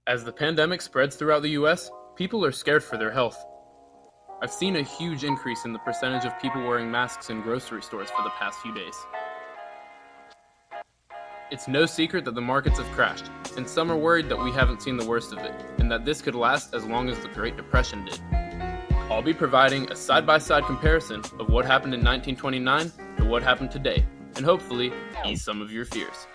As the pandemic spreads throughout the US, people are scared for their health. I've seen a huge increase in the percentage of people wearing masks in grocery stores for the past few days. It's no secret that the markets have crashed, and some are worried that we haven't seen the worst of it, and that this could last as long as the Great Depression did. I'll be providing a side-by-side comparison of what happened in 1929 to what happened today, and hopefully ease some of your fears.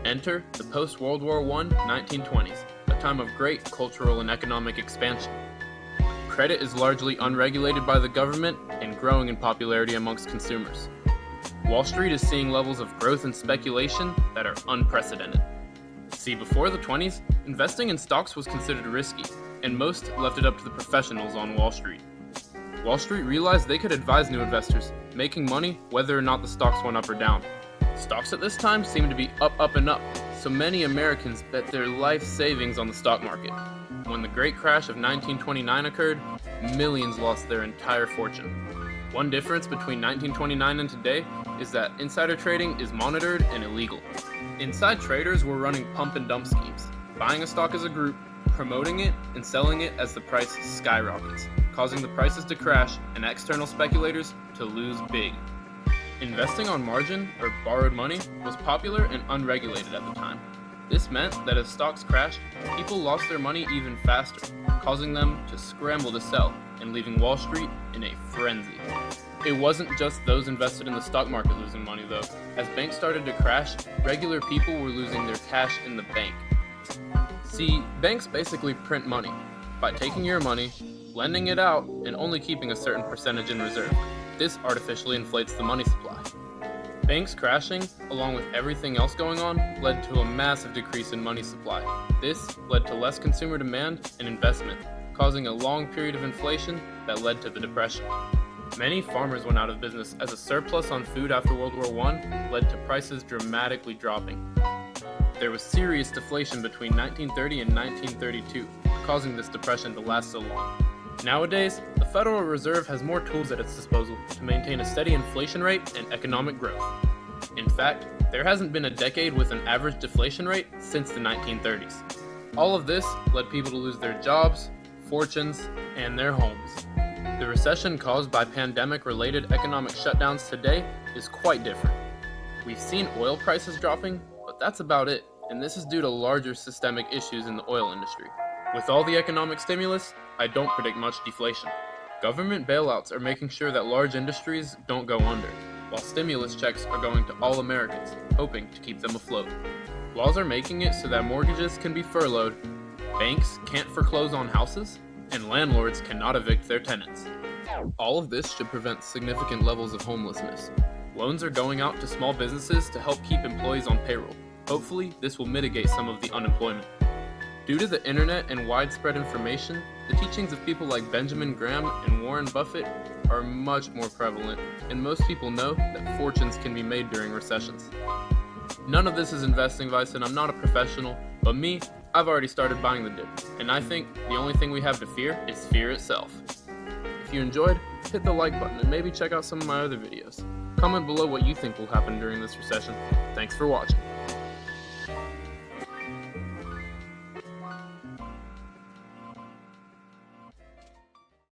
Enter the post-World War I 1920s, a time of great cultural and economic expansion. Credit is largely unregulated by the government and growing in popularity amongst consumers. Wall Street is seeing levels of growth and speculation that are unprecedented. See, before the 20s, investing in stocks was considered risky, and most left it up to the professionals on Wall Street. Wall Street realized they could advise new investors, making money whether or not the stocks went up or down. Stocks at this time seemed to be up, and up, so many Americans bet their life savings on the stock market. When the Great Crash of 1929 occurred, millions lost their entire fortune. One difference between 1929 and today is that insider trading is monitored and illegal. Inside traders were running pump and dump schemes, buying a stock as a group, promoting it, and selling it as the price skyrockets, causing the prices to crash and external speculators to lose big. Investing on margin, or borrowed money, was popular and unregulated at the time. This meant that as stocks crashed, people lost their money even faster, causing them to scramble to sell and leaving Wall Street in a frenzy. It wasn't just those invested in the stock market losing money though. As banks started to crash, regular people were losing their cash in the bank. See, banks basically print money by taking your money, lending it out, and only keeping a certain percentage in reserve. This artificially inflates the money supply. Banks crashing, along with everything else going on, led to a massive decrease in money supply. This led to less consumer demand and investment, causing a long period of inflation that led to the Depression. Many farmers went out of business as a surplus on food after World War I led to prices dramatically dropping. There was serious deflation between 1930 and 1932, causing this depression to last so long. Nowadays, the Federal Reserve has more tools at its disposal to maintain a steady inflation rate and economic growth. In fact, there hasn't been a decade with an average deflation rate since the 1930s. All of this led people to lose their jobs, fortunes, and their homes. The recession caused by pandemic-related economic shutdowns today is quite different. We've seen oil prices dropping, but that's about it, and this is due to larger systemic issues in the oil industry. With all the economic stimulus, I don't predict much deflation. Government bailouts are making sure that large industries don't go under, while stimulus checks are going to all Americans, hoping to keep them afloat. Laws are making it so that mortgages can be furloughed, banks can't foreclose on houses, and landlords cannot evict their tenants. All of this should prevent significant levels of homelessness. Loans are going out to small businesses to help keep employees on payroll. Hopefully, this will mitigate some of the unemployment. Due to the internet and widespread information, the teachings of people like Benjamin Graham and Warren Buffett are much more prevalent, and most people know that fortunes can be made during recessions. None of this is investing advice, and I'm not a professional, but me, I've already started buying the dip, and I think the only thing we have to fear is fear itself. If you enjoyed, hit the like button and maybe check out some of my other videos. Comment below what you think will happen during this recession. Thanks for watching.